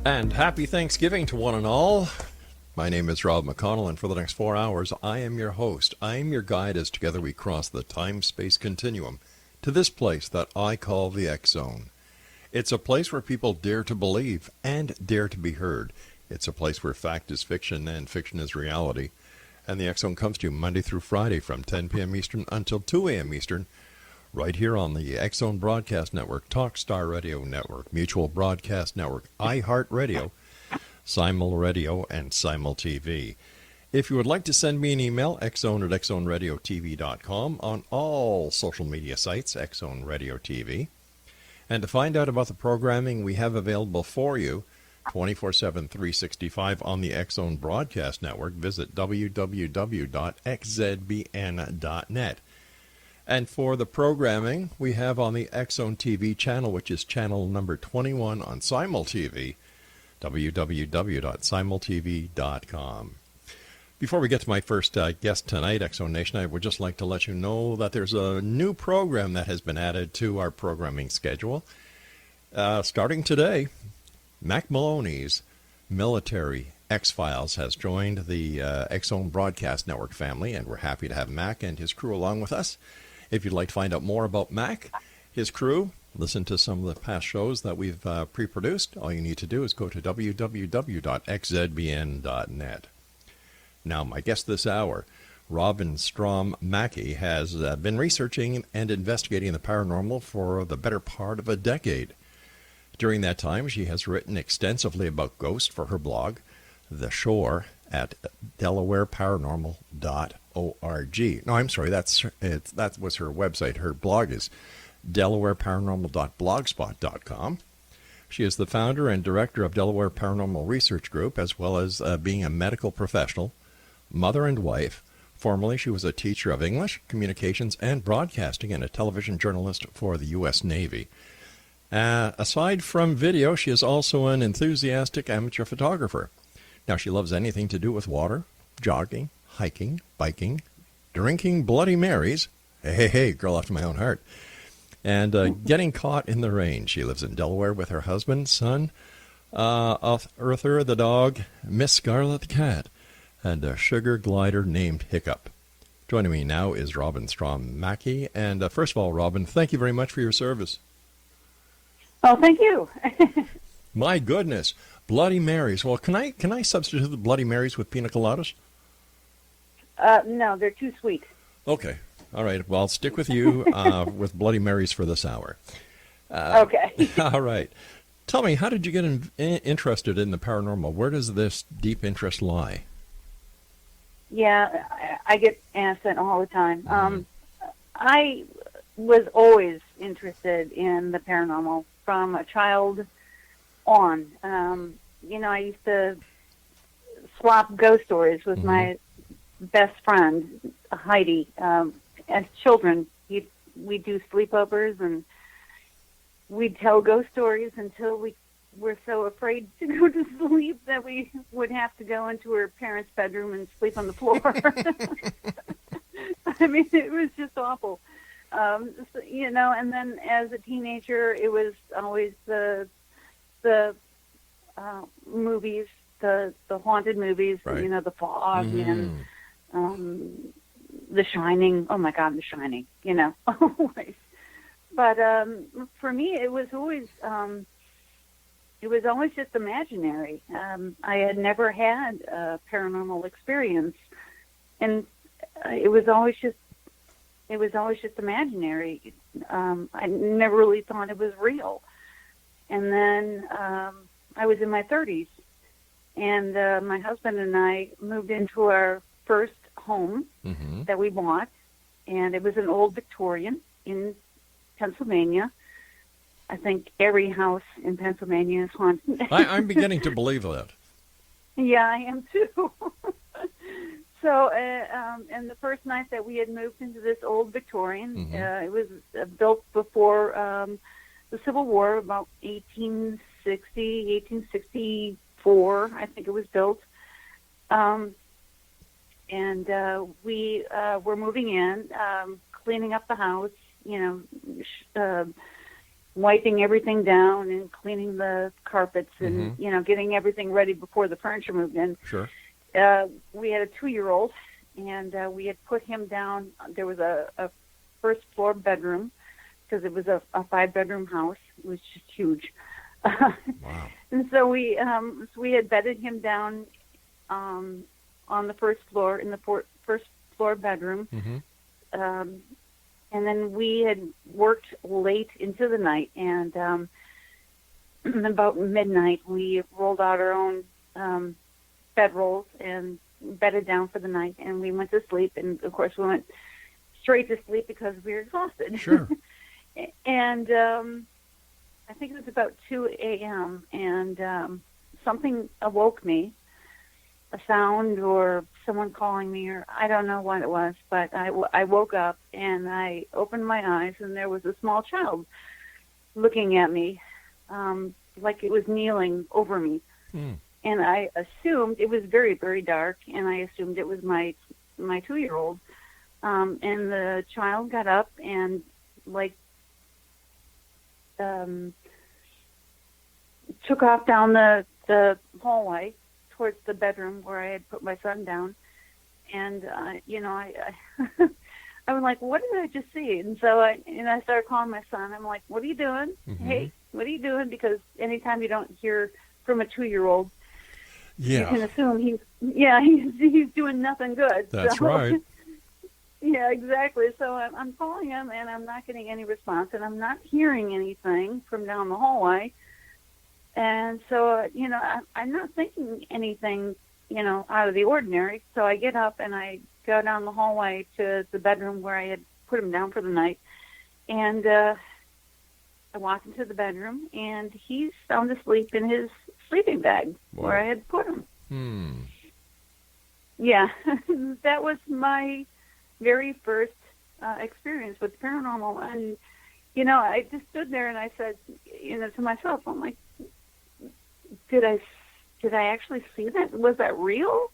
And happy Thanksgiving to one and all. My name is Rob McConnell, and for the next 4 hours, I am your host. I am your guide as together we cross the time-space continuum to this place that I call the X Zone. It's a place where people dare to believe and dare to be heard. It's a place where fact is fiction and fiction is reality. And the X Zone comes to you Monday through Friday from 10 p.m. Eastern until 2 a.m. Eastern, right here on the X Zone Broadcast Network, Talkstar Radio Network, Mutual Broadcast Network, iHeartRadio, Simul Radio, and Simul TV. If you would like to send me an email, xzone@xzoneradiotv.com, on all social media sites, X Zone Radio TV. And to find out about the programming we have available for you 24/7, 365 on the X Zone Broadcast Network, visit www.xzbn.net. And for the programming we have on the X Zone TV channel, which is channel number 21 on Simul TV, www.simultv.com. Before we get to my first guest tonight, X Zone Nation, I would just like to let you know that there's a new program that has been added to our programming schedule. Starting today, Mac Maloney's Military X-Files has joined the X Zone Broadcast Network family, and we're happy to have Mac and his crew along with us. If you'd like to find out more about Mac, his crew, listen to some of the past shows that we've pre-produced, all you need to do is go to www.xzbn.net. Now, my guest this hour, Robin Strom-Mackey, has been researching and investigating the paranormal for the better part of a decade. During that time, she has written extensively about ghosts for her blog, The Shore, at DelawareParanormal.org. No, I'm sorry, that was her website. Her blog is DelawareParanormal.blogspot.com. She is the founder and director of Delaware Paranormal Research Group, as well as being a medical professional, mother and wife. Formerly, she was a teacher of English, communications, and broadcasting, and a television journalist for the U.S. Navy. Aside from video, she is also an enthusiastic amateur photographer. Now, she loves anything to do with water, jogging, hiking, biking, drinking Bloody Marys. Hey, girl after my own heart. And getting caught in the rain. She lives in Delaware with her husband, son, Uther the dog, Miss Scarlet the cat, and a sugar glider named Hiccup. Joining me now is Robin Strom-Mackey. And first of all, Robin, thank you very much for your service. Oh, thank you. My goodness. Bloody Marys. Well, can I substitute the Bloody Marys with Pina coladas? No, they're too sweet. Okay. All right. Well, I'll stick with you with Bloody Marys for this hour. Okay. All right. Tell me, how did you get interested in the paranormal? Where does this deep interest lie? Yeah, I get asked that all the time. I was always interested in the paranormal from a child on. I used to swap ghost stories with my best friend, Heidi. As children, we'd do sleepovers, and we'd tell ghost stories until we were so afraid to go to sleep that we would have to go into her parents' bedroom and sleep on the floor. I mean, it was just awful. And then as a teenager, it was always the movies, the haunted movies, right. The Fog and The Shining. Oh my God, The Shining, always. But for me, it was always just imaginary. I had never had a paranormal experience, and it was always just imaginary. I never really thought it was real. And then I was in my 30s, and my husband and I moved into our first home that we bought, and it was an old Victorian in Pennsylvania. I think every house in Pennsylvania is haunted. I'm beginning to believe that. Yeah, I am too. So, and the first night that we had moved into this old Victorian, it was built before the Civil War, about 1864, I think it was built. And we were moving in, cleaning up the house, wiping everything down and cleaning the carpets and, getting everything ready before the furniture moved in. Sure. We had a 2-year-old, and we had put him down. There was a first floor bedroom because it was a 5-bedroom house. It was just huge. Wow. And so we had bedded him down on the first floor in the first floor bedroom. And then we had worked late into the night, and about midnight we rolled out our own bedrolls and bedded down for the night, and we went to sleep. And of course we went straight to sleep because we were exhausted. Sure. And I think it was about 2 a.m. and something awoke me, a sound or someone calling me, or I don't know what it was, but I woke up and I opened my eyes, and there was a small child looking at me like it was kneeling over me. And I assumed it was very, very dark, and I assumed it was my 2-year-old. And the child got up and took off down the hallway towards the bedroom where I had put my son down. And, I was like, what did I just see? And so I started calling my son. I'm like, what are you doing? Hey, what are you doing? Because anytime you don't hear from a 2-year-old, you can assume he's doing nothing good. That's right. Yeah, exactly. So I'm calling him, and I'm not getting any response, and I'm not hearing anything from down the hallway. And so, I'm not thinking anything, out of the ordinary. So I get up and I go down the hallway to the bedroom where I had put him down for the night. And I walk into the bedroom, and he's sound asleep in his sleeping bag where I had put him. Yeah, that was my very first experience with paranormal. And, I just stood there and I said, to myself, I'm like, did I actually see that? Was that real?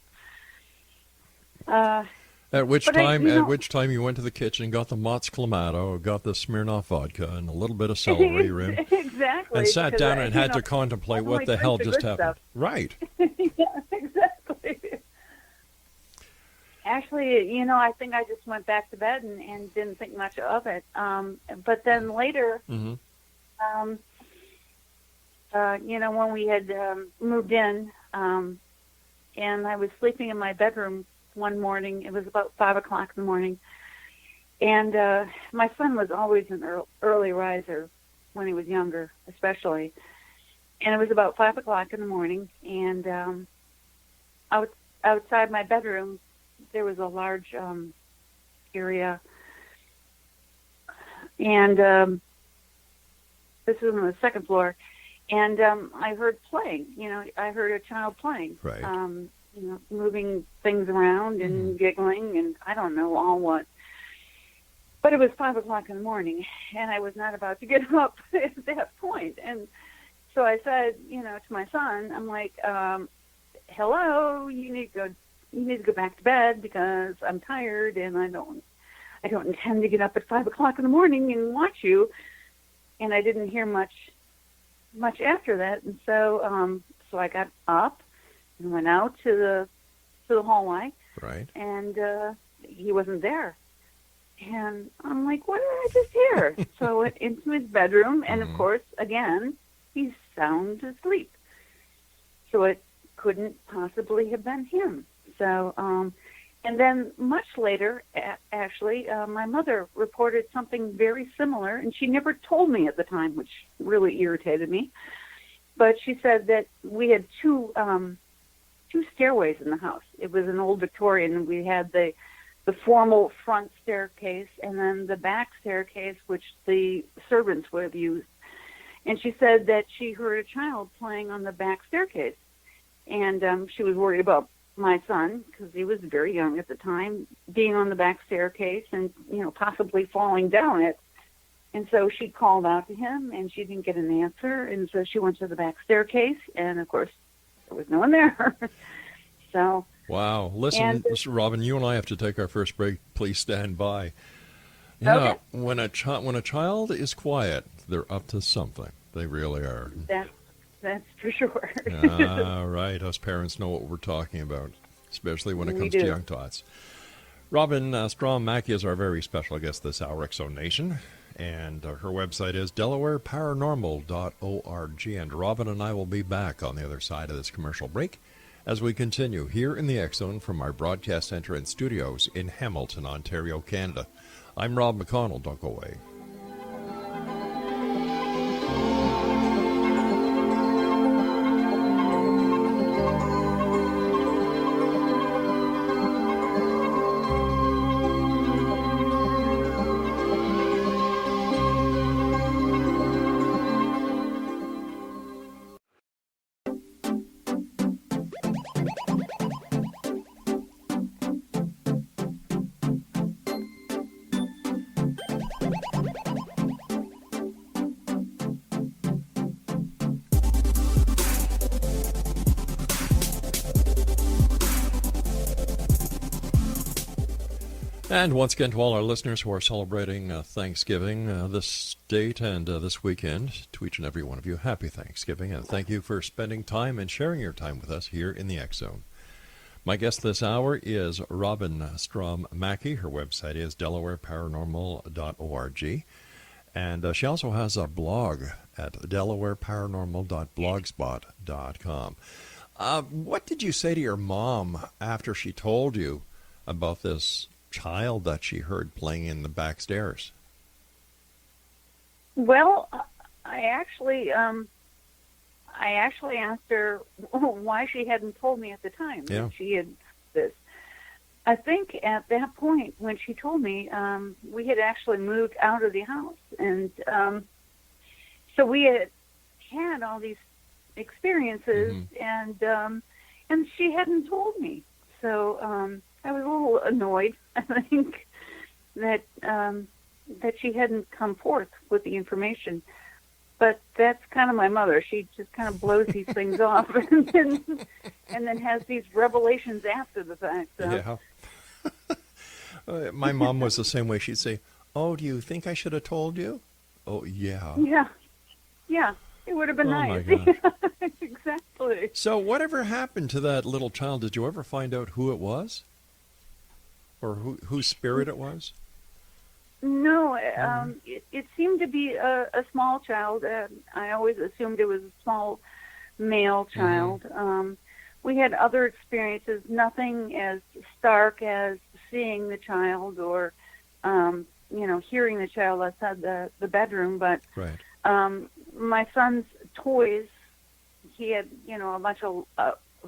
At which time you went to the kitchen, got the Mott's Clamato, got the Smirnoff vodka, and a little bit of celery room. Exactly. And sat down and had to contemplate what the hell just happened. Stuff. Right. Yeah, exactly. Actually, I think I just went back to bed and didn't think much of it. But then later, when we had moved in, and I was sleeping in my bedroom one morning. It was about 5 o'clock in the morning. And my son was always an early riser when he was younger, especially. And it was about 5 o'clock in the morning. And outside my bedroom, there was a large area. And this was on the second floor. And I heard playing. I heard a child playing. Right. Moving things around and giggling, and I don't know all what. But it was 5 o'clock in the morning, and I was not about to get up at that point. And so I said, to my son, I'm like, hello, you need to go back to bed because I'm tired, and I don't intend to get up at 5 o'clock in the morning and watch you. And I didn't hear much after that, and so I got up and went out to the hallway. Right. And he wasn't there. And I'm like, what did I just hear? So I went into his bedroom, and of course, again, he's sound asleep. So it couldn't possibly have been him. So, and then much later, actually, my mother reported something very similar, and she never told me at the time, which really irritated me. But she said that we had two stairways in the house. It was an old Victorian. We had the formal front staircase and then the back staircase, which the servants would have used. And she said that she heard a child playing on the back staircase. And she was worried about my son, because he was very young at the time, being on the back staircase and, possibly falling down it. And so she called out to him, and she didn't get an answer. And so she went to the back staircase, and, of course, there was no one there. So. Wow. Listen, Robin, you and I have to take our first break. Please stand by. Yeah, okay. When a child is quiet, They're up to something. They really are. That's for sure. Right. Us parents know what we're talking about, especially when it We comes do. to young tots. Robin Strom-Mackey is our very special guest this hour, X-Zone Nation. And her website is DelawareParanormal.org. And Robin and I will be back on the other side of this commercial break as we continue here in the X-Zone from our broadcast center and studios in Hamilton, Ontario, Canada. I'm Rob McConnell. Don't go away. And once again, to all our listeners who are celebrating Thanksgiving this date and this weekend, to each and every one of you, happy Thanksgiving, and thank you for spending time and sharing your time with us here in the X-Zone. My guest this hour is Robin Strom-Mackey. Her website is DelawareParanormal.org, and she also has a blog at DelawareParanormal.blogspot.com. What did you say to your mom after she told you about this child that she heard playing in the back stairs? Well, I actually asked her why she hadn't told me at the time that she had this. I think at that point when she told me, we had actually moved out of the house, and so we had all these experiences, and she hadn't told me. So I was a little annoyed, I think, that she hadn't come forth with the information. But that's kind of my mother. She just kind of blows these things off and then has these revelations after the fact. So. Yeah. My mom was the same way. She'd say, "Oh, do you think I should have told you?" "Oh, yeah." Yeah. It would have been nice. My God. Exactly. So whatever happened to that little child? Did you ever find out who it was? Or whose spirit it was? No, it seemed to be a small child. I always assumed it was a small male child. We had other experiences, nothing as stark as seeing the child or, hearing the child outside the bedroom. But right. My son's toys, he had, a bunch of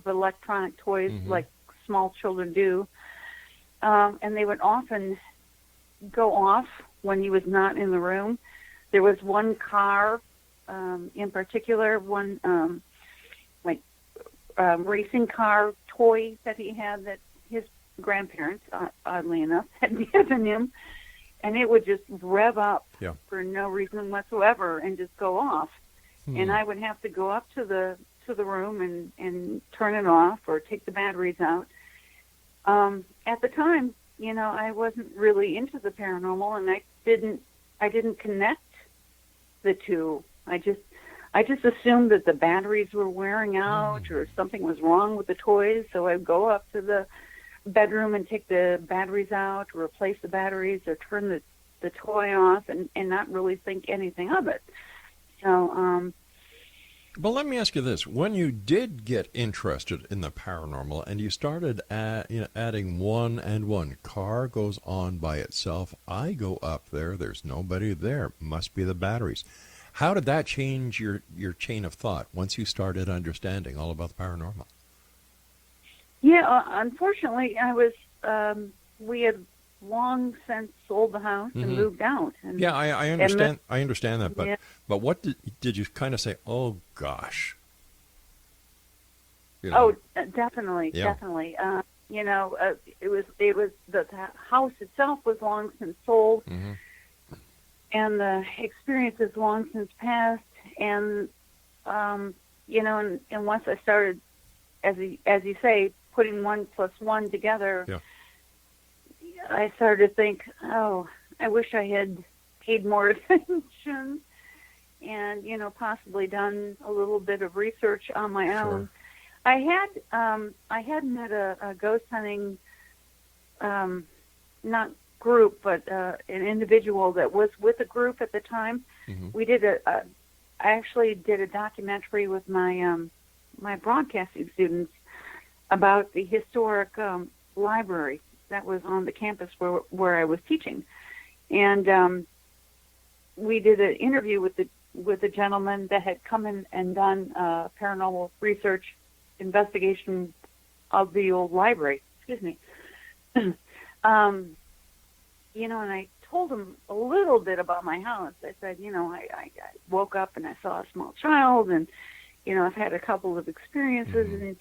electronic toys like small children do. And they would often go off when he was not in the room. There was one car in particular, one racing car toy that he had that his grandparents, oddly enough, had given him, and it would just rev up for no reason whatsoever and just go off. And I would have to go up to the room and turn it off or take the batteries out. At the time, I wasn't really into the paranormal, and I didn't connect the two. I just assumed that the batteries were wearing out or something was wrong with the toys. So I'd go up to the bedroom and take the batteries out, or replace the batteries, or turn the toy off, and not really think anything of it. So. But let me ask you this. When you did get interested in the paranormal and you started adding one and one, car goes on by itself, I go up there, there's nobody there, must be the batteries. How did that change your chain of thought once you started understanding all about the paranormal? Yeah, unfortunately, we had long since sold the house and moved out. And, I understand. I understand that, but what did you kind of say? Oh gosh. Oh, definitely. It was the house itself was long since sold, and the experience is long since passed. And and once I started, as you say, putting 1 + 1 together. Yeah. I started to think, oh, I wish I had paid more attention and, possibly done a little bit of research on my Sure. own. I had met a ghost hunting, not group, but an individual that was with a group at the time. Mm-hmm. We did I actually did a documentary with my my broadcasting students about the historic library that was on the campus where I was teaching, and we did an interview with the gentleman that had come in and done paranormal research investigation of the old library. Excuse me. And I told him a little bit about my house. I said, I woke up and I saw a small child, and I've had a couple of experiences, Mm-hmm.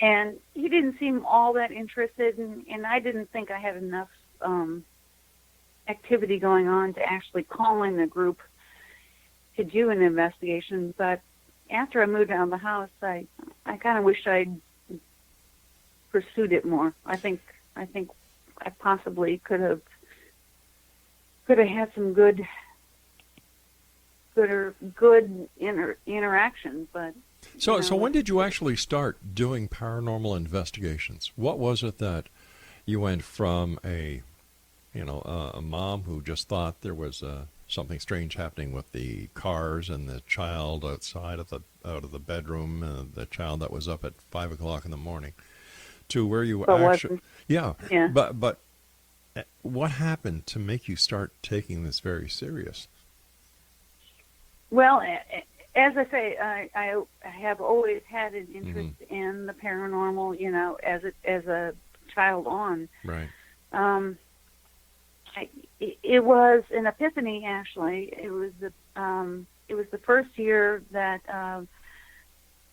and he didn't seem all that interested, and I didn't think I had enough activity going on to actually call in a group to do an investigation. But after I moved out of the house, I kind of wished I'd pursued it more. I think I possibly could have had some good interactions, but So when did you actually start doing paranormal investigations? What was it that you went from a mom who just thought there was something strange happening with the cars and the child out of the bedroom, the child that was up at 5 o'clock in the morning, to where you actually, yeah. But what happened to make you start taking this very serious? Well, as I say, I have always had an interest in the paranormal, as a child on. Right. It was an epiphany, actually. It was the first year that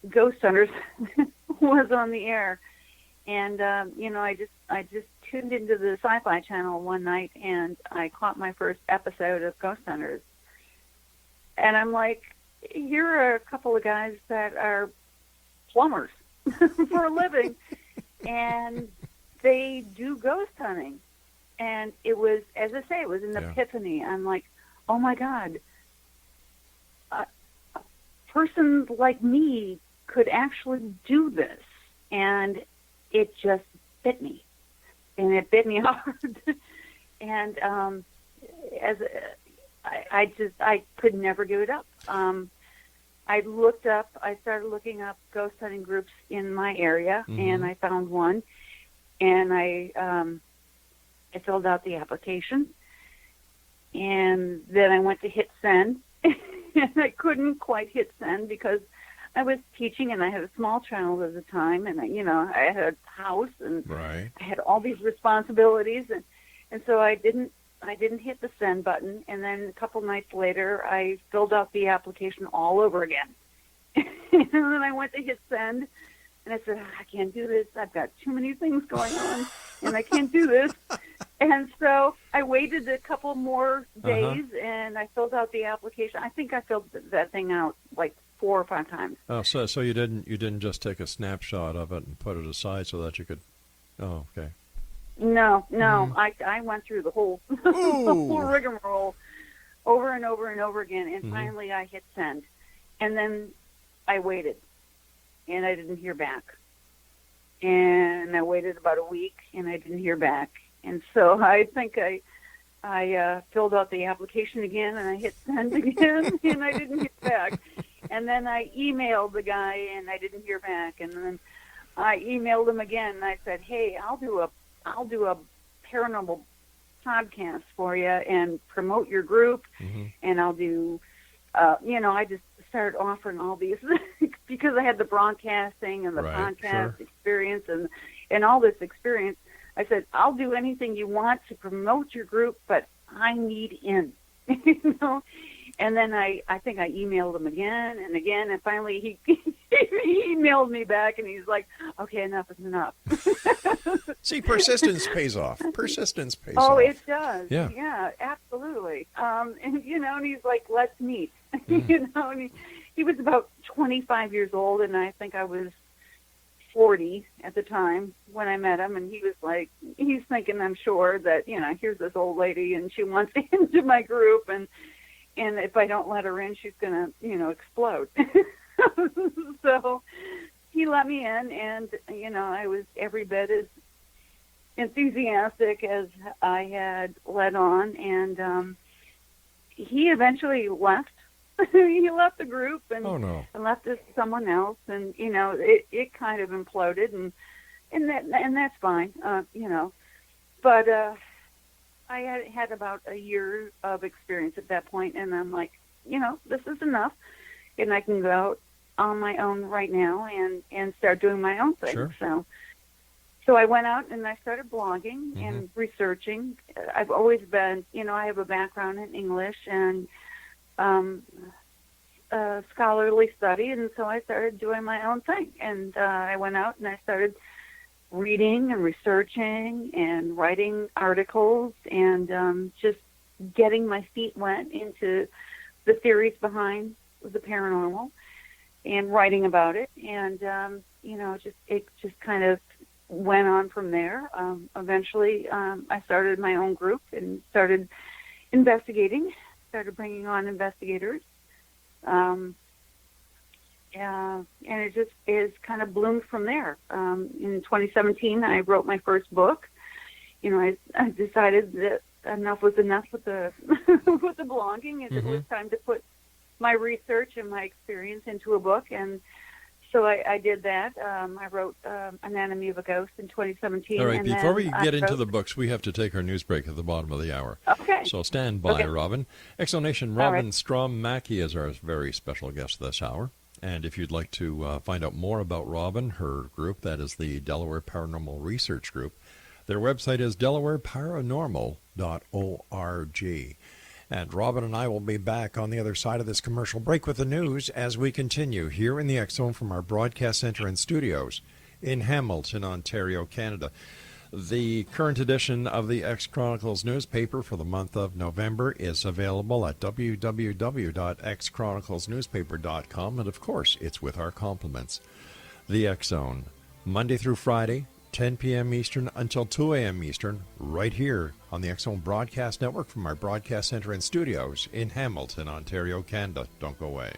Ghost Hunters was on the air, and I just tuned into the Sci-Fi Channel one night, and I caught my first episode of Ghost Hunters, and I'm like, here are a couple of guys that are plumbers for a living, and they do ghost hunting. And it was, as I say, it was an epiphany. I'm like, oh my God, a person like me could actually do this. And it just bit me. And it bit me hard. And I could never give it up. I started looking up ghost hunting groups in my area, and I found one. And I filled out the application, and then I went to hit send, and I couldn't quite hit send because I was teaching, and I had a small child at the time, and I had a house, and right. I had all these responsibilities, and so I didn't hit the send button. And then a couple nights later, I filled out the application all over again, and then I went to hit send, and I said, I can't do this. I've got too many things going on, and I can't do this. And so I waited a couple more days, and I filled out the application. I think I filled that thing out like 4 or 5 times. Oh, so you didn't just take a snapshot of it and put it aside so that you could. Oh, okay. No. I went through the whole the whole rigmarole over and over and over again, and finally I hit send, and then I waited, and I didn't hear back, and I waited about a week, and I didn't hear back. And so I think I filled out the application again, and I hit send again, and I didn't hear back. And then I emailed the guy, and I didn't hear back. And then I emailed him again, and I said, "Hey, I'll do a paranormal podcast for you and promote your group, and I'll do, I just started offering all these because I had the broadcasting and the podcast experience and all this experience. I said, I'll do anything you want to promote your group, but I need in, And then I think I emailed him again and again, and finally he emailed me back, and he's like, okay, enough is enough. See, persistence pays off. Persistence pays off. off. Oh, it does. Yeah. Yeah, absolutely. And he's like, let's meet. And he was about 25 years old, and I think I was 40 at the time when I met him, and he was like, he's thinking, I'm sure, that, here's this old lady, and she wants into my group, and and if I don't let her in, she's gonna, explode. So he let me in, and I was every bit as enthusiastic as I had let on, and he eventually left. He left the group and, Oh, no. and left us someone else, and it kind of imploded, and that's fine, But I had about a year of experience at that point, and I'm like, this is enough, and I can go out on my own right now and start doing my own thing. Sure. So I went out and I started blogging and researching. I've always been, I have a background in English and scholarly study, and so I started doing my own thing. And I went out and I started reading and researching and writing articles and just getting my feet wet into the theories behind the paranormal and writing about it. And, it just kind of went on from there. Eventually, I started my own group and started investigating, started bringing on investigators. And it just is kind of bloomed from there. In 2017, I wrote my first book. I decided that enough was enough with the with the blogging, and it was time to put my research and my experience into a book. And so I did that. I wrote Anatomy of a Ghost in 2017. All right, and before we then get into the books, we have to take our news break at the bottom of the hour. Okay. So stand by, Okay. Robin. Exonation Robin Strom-Mackey is our very special guest this hour. And if you'd like to find out more about Robin, her group, that is the Delaware Paranormal Research Group, their website is delawareparanormal.org. And Robin and I will be back on the other side of this commercial break with the news as we continue here in the X Zone from our broadcast center and studios in Hamilton, Ontario, Canada. The current edition of the X Chronicles newspaper for the month of November is available at www.xchroniclesnewspaper.com, and of course, it's with our compliments. The X Zone, Monday through Friday, 10 p.m. Eastern until 2 a.m. Eastern, right here on the X Zone Broadcast Network from our broadcast center and studios in Hamilton, Ontario, Canada. Don't go away.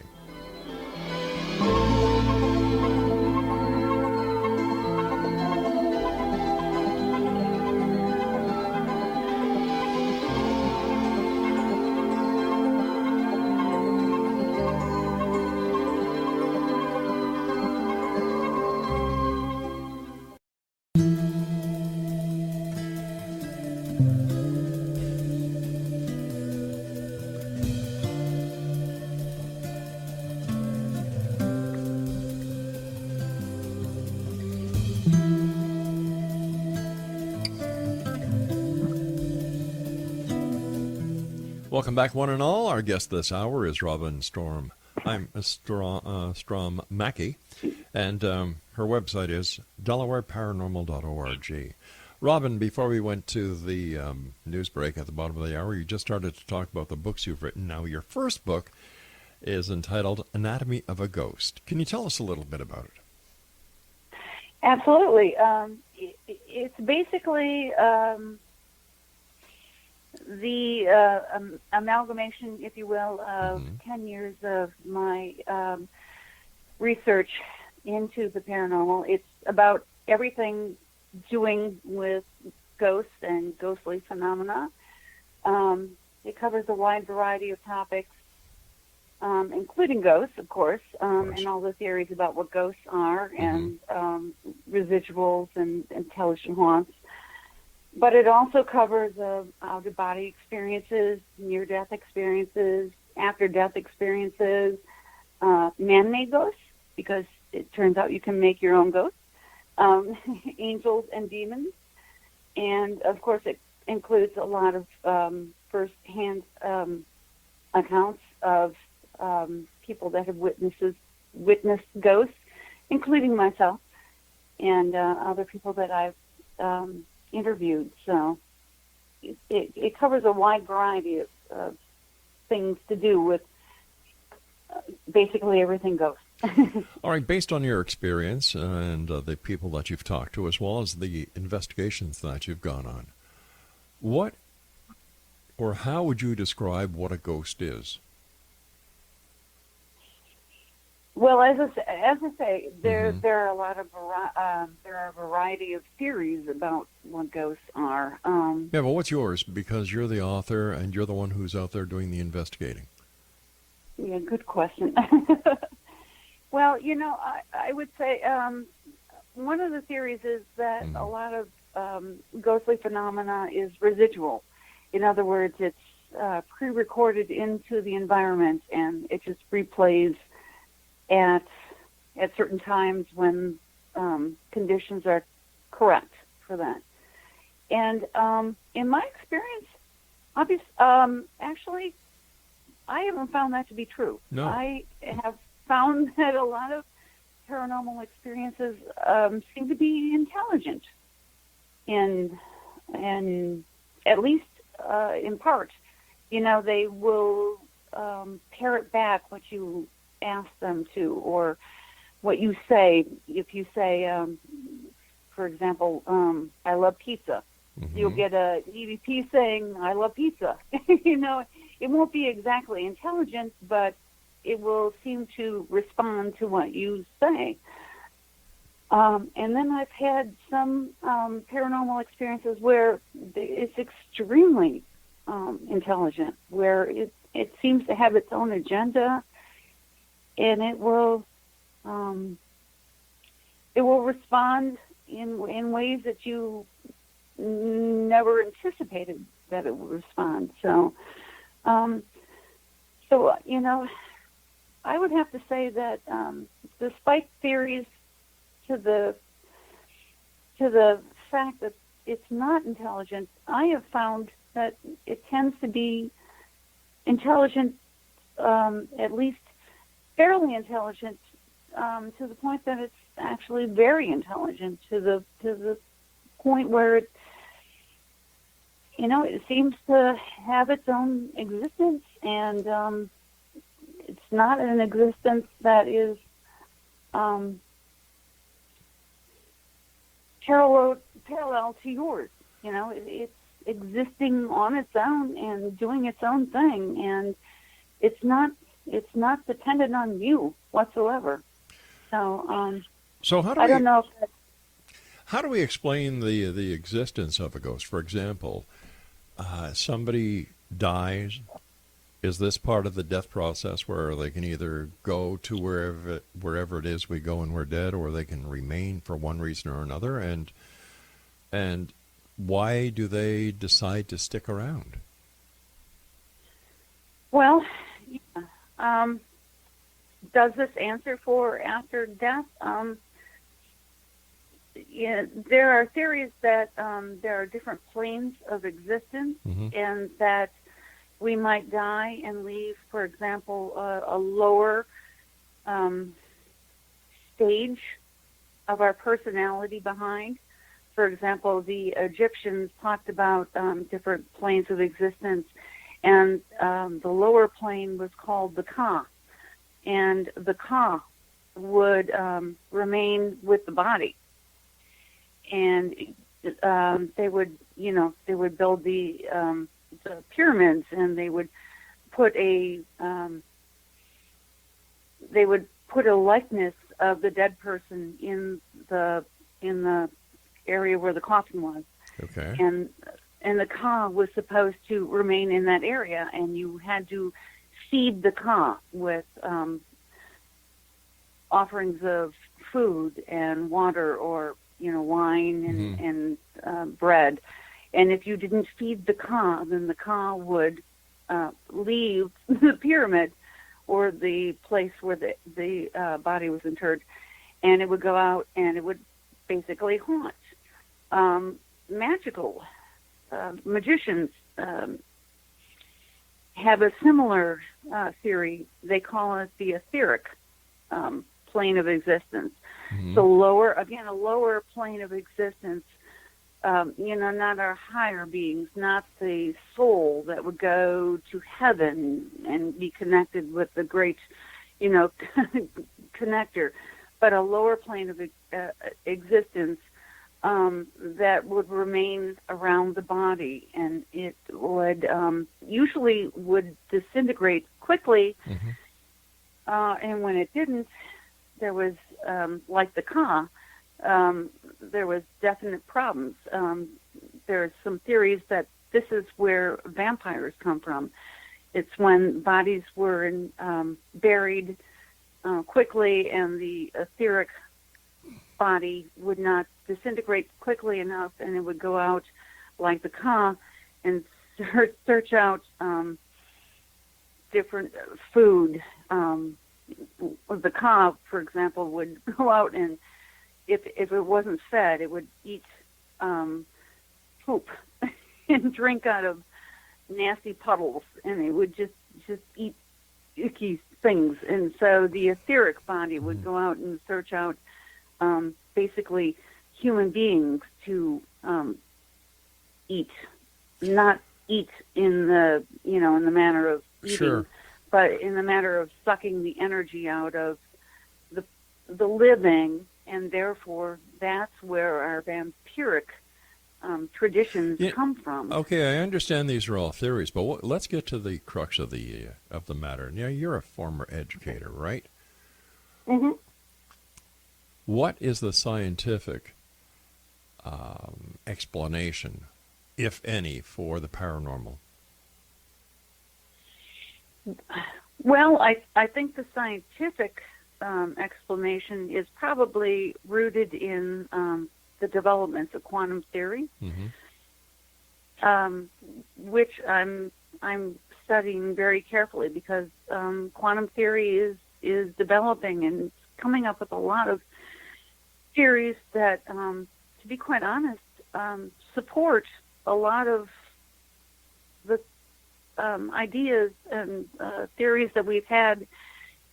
Welcome back, one and all. Our guest this hour is Robin Strom. I'm Strom-Mackey, and her website is DelawareParanormal.org. Robin, before we went to the news break at the bottom of the hour, you just started to talk about the books you've written. Now, your first book is entitled Anatomy of a Ghost. Can you tell us a little bit about it? Absolutely. It's basically the amalgamation, if you will, of 10 years of my research into the paranormal. It's about everything doing with ghosts and ghostly phenomena. It covers a wide variety of topics, including ghosts, of course, and all the theories about what ghosts are and residuals and intelligent haunts. But it also covers out-of-body experiences, near-death experiences, after-death experiences, man-made ghosts, because it turns out you can make your own ghosts, angels and demons, and, of course, it includes a lot of first-hand accounts of people that have witnessed ghosts, including myself and other people that I've interviewed. So it covers a wide variety of things to do with basically everything ghosts. All right, based on your experience and the people that you've talked to, as well as the investigations that you've gone on, what or how would you describe what a ghost is? Well, as I say, there Mhm. there are a lot of there are a variety of theories about what ghosts are. Yeah, well, what's yours? Because you're the author and you're the one who's out there doing the investigating. Yeah, good question. Well, I would say one of the theories is that a Mhm. lot of ghostly phenomena is residual. In other words, it's pre-recorded into the environment and it just replays at certain times when conditions are correct for that. And in my experience, actually, I haven't found that to be true. No. I have found that a lot of paranormal experiences seem to be intelligent, and at least in part. They will parrot back what you ask them to, or what you say. If you say, for example, I love pizza, you'll Mhm. get a EVP saying, I love pizza. It won't be exactly intelligent, but it will seem to respond to what you say. And then I've had some paranormal experiences where it's extremely intelligent, where it seems to have its own agenda, and it will respond in ways that you never anticipated that it would respond. So, I would have to say that despite theories to the fact that it's not intelligent, I have found that it tends to be intelligent, at least fairly intelligent, to the point that it's actually very intelligent, to the point where it seems to have its own existence, and it's not an existence that is parallel to yours. It's existing on its own and doing its own thing, and it's not dependent on you whatsoever. So So I don't know if that's, how do we explain the existence of a ghost? For example, somebody dies. Is this part of the death process where they can either go to wherever it is we go and we're dead, or they can remain for one reason or another? And why do they decide to stick around? well, yeah. Does this answer for after death? Yeah, there are theories that there are different planes of existence, Mm-hmm. and that we might die and leave, for example, a lower stage of our personality behind. For example, the Egyptians talked about different planes of existence, and the lower plane was called the Ka, and the Ka would remain with the body, and they would build the pyramids, and they would put a likeness of the dead person in the area where the coffin was, Okay. and the Ka was supposed to remain in that area, and you had to feed the Ka with offerings of food and water, or wine and bread. And if you didn't feed the Ka, then the Ka would leave the pyramid, or the place where the body was interred, and it would go out and it would basically haunt. Magical magicians have a similar theory. They call it the etheric plane of existence. Mm-hmm. So a lower plane of existence, not our higher beings, not the soul that would go to heaven and be connected with the great, connector, but a lower plane of existence that would remain around the body, and it would usually would disintegrate quickly. Mm-hmm. and when it didn't, there was, like the Ka, there was definite problems. There's some theories that this is where vampires come from. It's when bodies were buried quickly, and the etheric body would not disintegrate quickly enough, and it would go out like the Ka and search out different food. The Ka, for example, would go out, and if it wasn't fed, it would eat poop and drink out of nasty puddles, and it would just eat icky things. And so the etheric body would go out and search out basically human beings to eat, not eat in the in the manner of eating, Sure. but in the matter of sucking the energy out of the living, and therefore that's where our vampiric traditions come from. Okay, I understand these are all theories, but let's get to the crux of the matter. Now, you're a former educator, right? Mm-hmm. What is the scientific explanation, if any, for the paranormal? Well, I think the scientific explanation is probably rooted in the developments of quantum theory, which I'm studying very carefully, because quantum theory is developing and coming up with a lot of theories that, to be quite honest, support a lot of the ideas and theories that we've had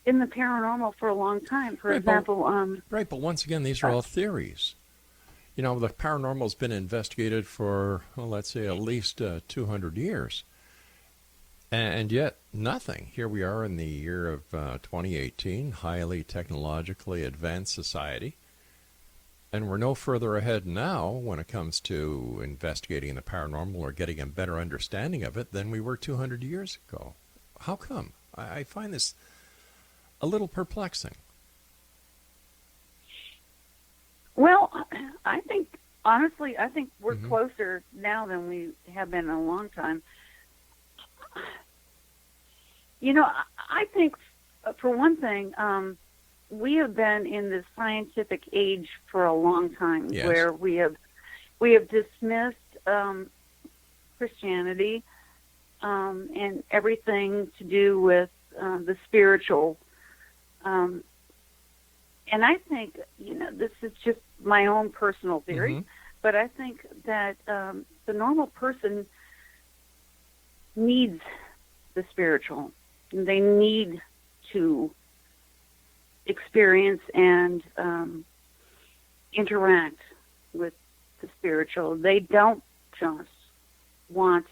in the paranormal for a long time. For example, right, but once again, these are all theories. The paranormal has been investigated for, well, let's say, at least 200 years. And yet, nothing. Here we are in the year of 2018, highly technologically advanced society. And we're no further ahead now when it comes to investigating the paranormal or getting a better understanding of it than we were 200 years ago. How come? I find this a little perplexing. Well, I think, honestly, we're closer now than we have been in a long time. I think, for one thing, we have been in this scientific age for a long time, yes, where we have dismissed Christianity and everything to do with the spiritual. And I think, this is just my own personal theory, but I think that the normal person needs the spiritual. They need to experience and interact with the spiritual. They don't just want,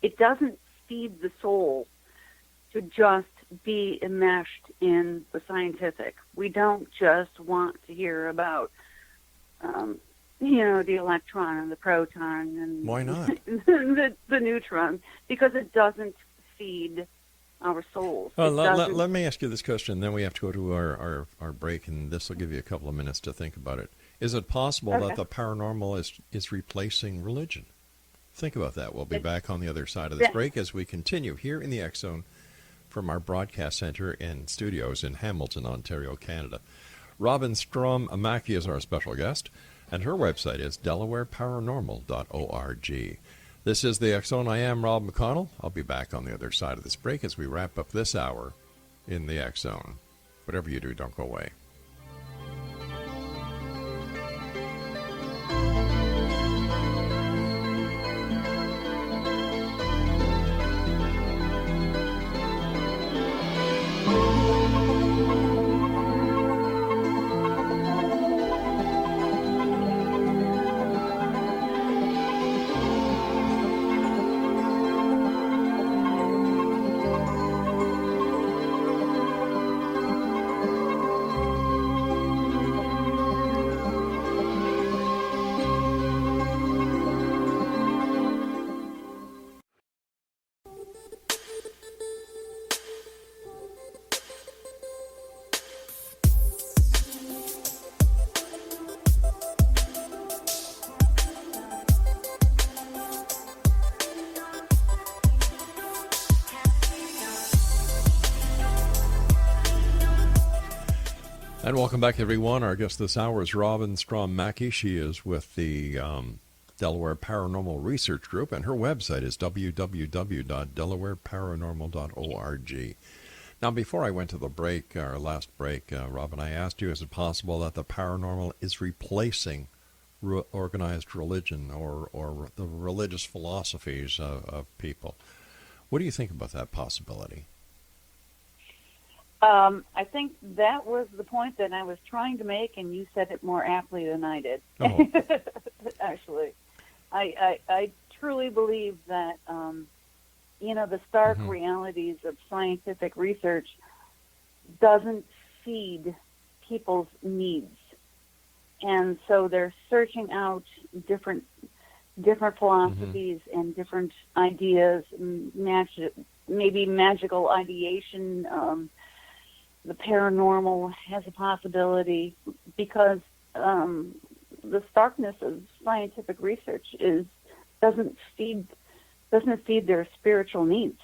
it doesn't feed the soul to just be enmeshed in the scientific. We don't just want to hear about, the electron and the proton and why not? the neutron, because it doesn't feed our souls. Let me ask you this question, then we have to go to our break, and this will give you a couple of minutes to think about it. Is it possible that the paranormal is replacing religion? Think about that. We'll be back on the other side of this break as we continue here in the X Zone from our broadcast center and studios in Hamilton, Ontario, Canada. Robin Strom-Mackey is our special guest, and her website is delawareparanormal.org. This is the X Zone. I am Rob McConnell. I'll be back on the other side of this break as we wrap up this hour in the X Zone. Whatever you do, don't go away. And welcome back, everyone. Our guest this hour is Robin Strom-Mackey. She is with the Delaware Paranormal Research Group, and her website is www.delawareparanormal.org. Now, before I went to the break, our last break, Robin, I asked you, is it possible that the paranormal is replacing organized religion or the religious philosophies of people? What do you think about that possibility? I think that was the point that I was trying to make, and you said it more aptly than I did. Oh. Actually, I truly believe that, the stark realities of scientific research doesn't feed people's needs. And so they're searching out different philosophies and different ideas, maybe magical ideation. The paranormal has a possibility because the starkness of scientific research doesn't feed their spiritual needs.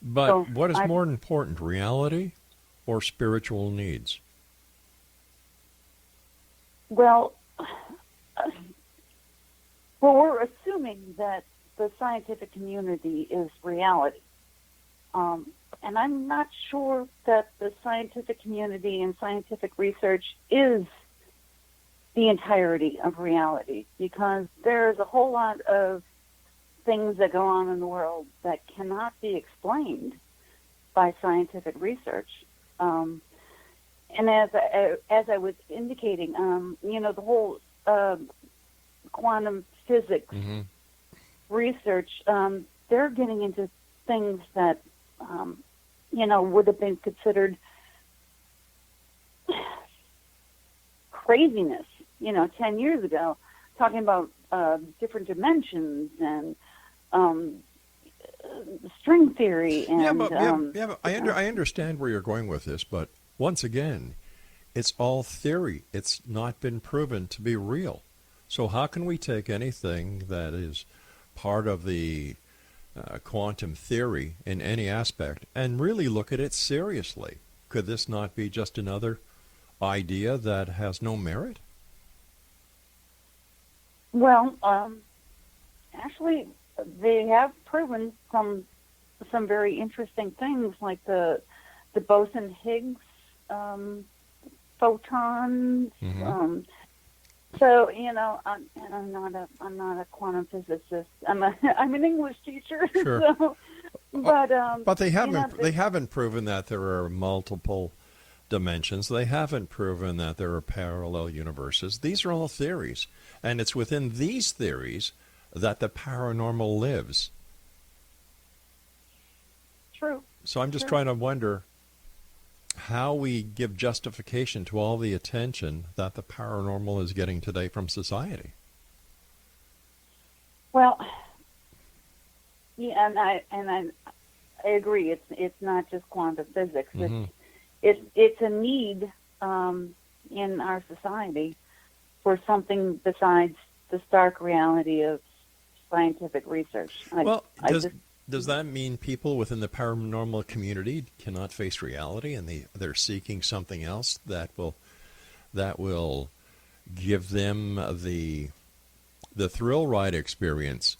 But so what is more important, reality or spiritual needs? Well, we're assuming that the scientific community is reality. And I'm not sure that the scientific community and scientific research is the entirety of reality, because there's a whole lot of things that go on in the world that cannot be explained by scientific research. And as I was indicating, the whole quantum physics research, they're getting into things that would have been considered craziness, 10 years ago, talking about different dimensions and string theory. And, but I understand where you're going with this, but once again, it's all theory. It's not been proven to be real. So how can we take anything that is part of the quantum theory in any aspect and really look at it seriously? Could this not be just another idea that has no merit? Well, actually, they have proven some very interesting things, like the boson-Higgs photons. So I'm not a quantum physicist. I'm an English teacher. Sure. So, but they haven't proven that there are multiple dimensions. They haven't proven that there are parallel universes. These are all theories, and it's within these theories that the paranormal lives. True. So I'm just trying to wonder how we give justification to all the attention that the paranormal is getting today from society. Well, yeah, and I agree. It's not just quantum physics. It's a need in our society for something besides the stark reality of scientific research. Does that mean people within the paranormal community cannot face reality, and they're seeking something else that will give them the thrill ride experience?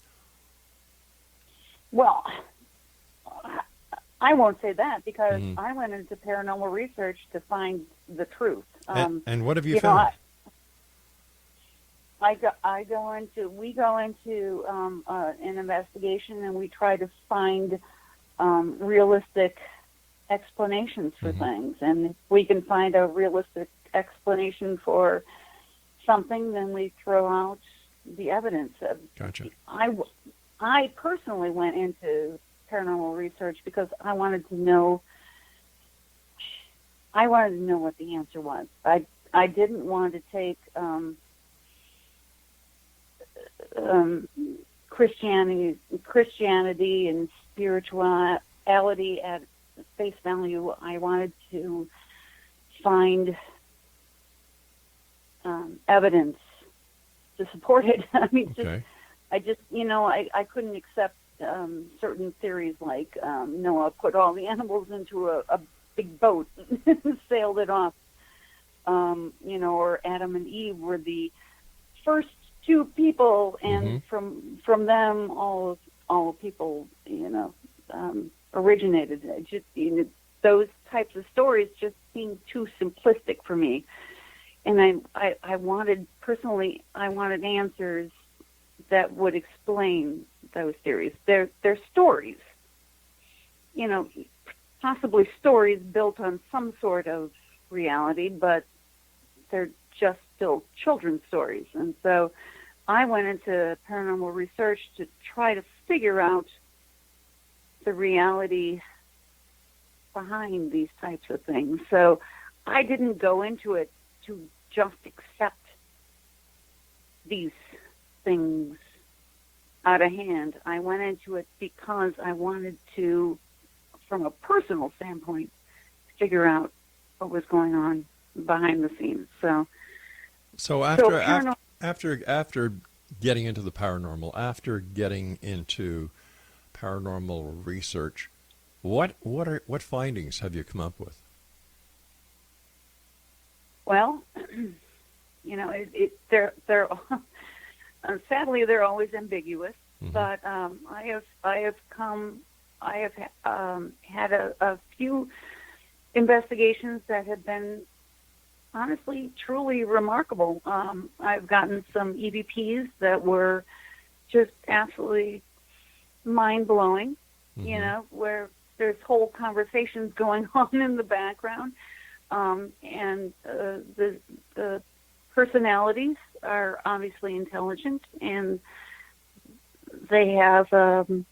Well, I won't say that, because I went into paranormal research to find the truth. And what have you found? We go into an investigation, and we try to find realistic explanations for things. And if we can find a realistic explanation for something, then we throw out the evidence. Gotcha. I personally went into paranormal research because I wanted to know what the answer was. I didn't want to take Christianity and spirituality at face value. I wanted to find evidence to support it. I mean, I couldn't accept certain theories like Noah put all the animals into a big boat and sailed it off or Adam and Eve were the first two people, and from them all people, originated. Just those types of stories just seem too simplistic for me, and I wanted answers that would explain those theories. They're stories, possibly stories built on some sort of reality, but they're just still children's stories. And so I went into paranormal research to try to figure out the reality behind these types of things. So I didn't go into it to just accept these things out of hand. I went into it because I wanted to, from a personal standpoint, figure out what was going on behind the scenes. So after getting into the paranormal, after getting into paranormal research, what findings have you come up with? Well, they're sadly they're always ambiguous. But I have had a few investigations that have been honestly, truly remarkable. I've gotten some EVPs that were just absolutely mind-blowing, where there's whole conversations going on in the background. And the personalities are obviously intelligent, and they have an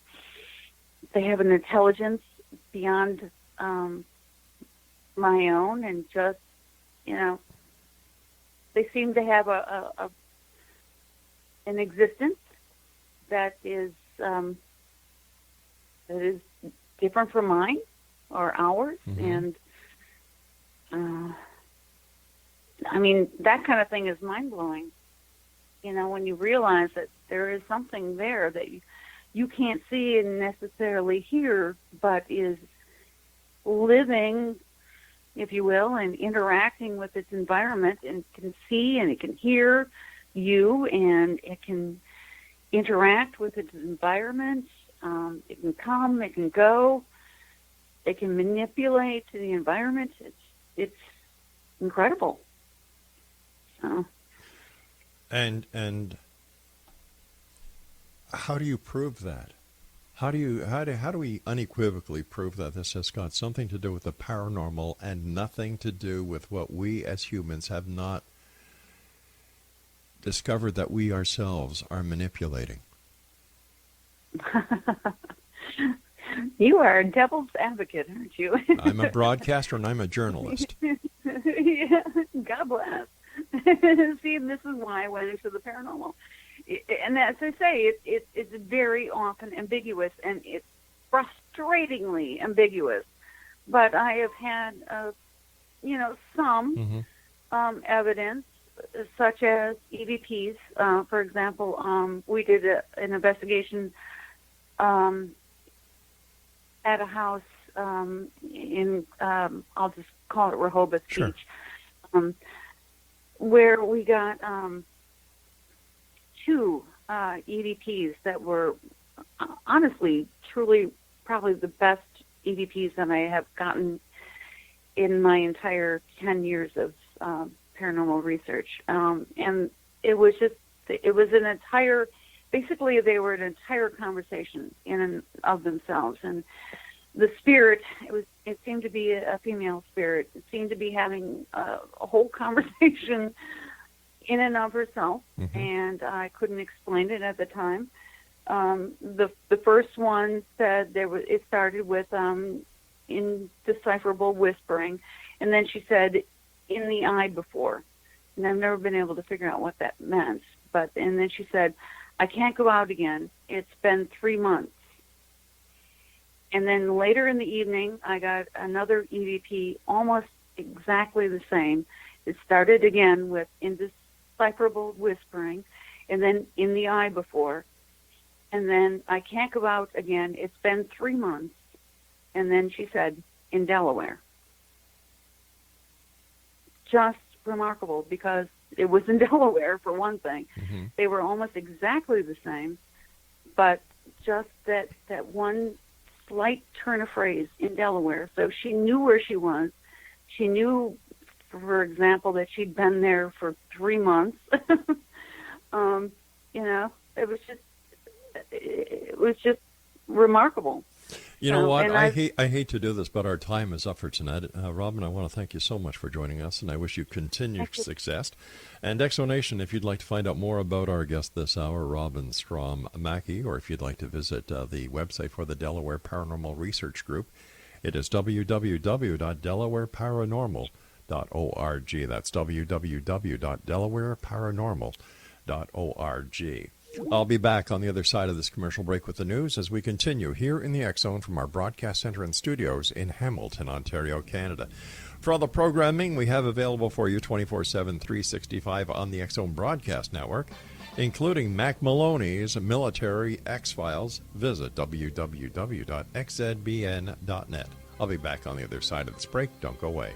intelligence beyond my own, and just they seem to have an existence that is different from mine or ours, and I mean, that kind of thing is mind blowing. When you realize that there is something there that you can't see and necessarily hear, but is living, if you will, and interacting with its environment, and can see and it can hear you, and it can interact with its environment. It can come, it can go, it can manipulate the environment. It's incredible. So. And how do you prove that? How do we unequivocally prove that this has got something to do with the paranormal and nothing to do with what we as humans have not discovered that we ourselves are manipulating? You are a devil's advocate, aren't you? I'm a broadcaster and I'm a journalist. Yeah, God bless. See, this is why I went into the paranormal. And as I say, it's very often ambiguous, and it's frustratingly ambiguous. But I have had, some evidence, such as EVPs. For example, we did an investigation at a house in, I'll just call it Rehoboth Beach, where we got two EVPs that were honestly, truly, probably the best EVPs that I have gotten in my entire 10 years of paranormal research. And it was an entire, basically they were an entire conversation in and of themselves. And the spirit, it seemed to be a female spirit. It seemed to be having a whole conversation in and of herself, and I couldn't explain it at the time. The first one said it started with indecipherable whispering, and then she said, "in the eye before," and I've never been able to figure out what that meant. And then she said, "I can't go out again. It's been 3 months." And then later in the evening, I got another EVP, almost exactly the same. It started again with indecipherable whispering, and then "in the eye before." And then, "I can't go out again. It's been 3 months." And then she said, "in Delaware." Just remarkable because it was in Delaware, for one thing. Mm-hmm. They were almost exactly the same, but just that one slight turn of phrase in Delaware. So she knew where she was. She knew, for example, that she'd been there for 3 months. You know, it was just remarkable. You know what? And I hate to do this, but our time is up for tonight. Robin, I want to thank you so much for joining us, and I wish you continued success. And Exonation, if you'd like to find out more about our guest this hour, Robin Strom-Mackey, or if you'd like to visit the website for the Delaware Paranormal Research Group, it is www.delawareparanormal.org. That's www.delawareparanormal.org. I'll be back on the other side of this commercial break with the news as we continue here in the X Zone from our broadcast center and studios in Hamilton, Ontario, Canada. For all the programming we have available for you 24/7, 365 on the X Zone Broadcast Network, including Mac Maloney's Military X-Files, visit www.xzbn.net. I'll be back on the other side of this break. Don't go away.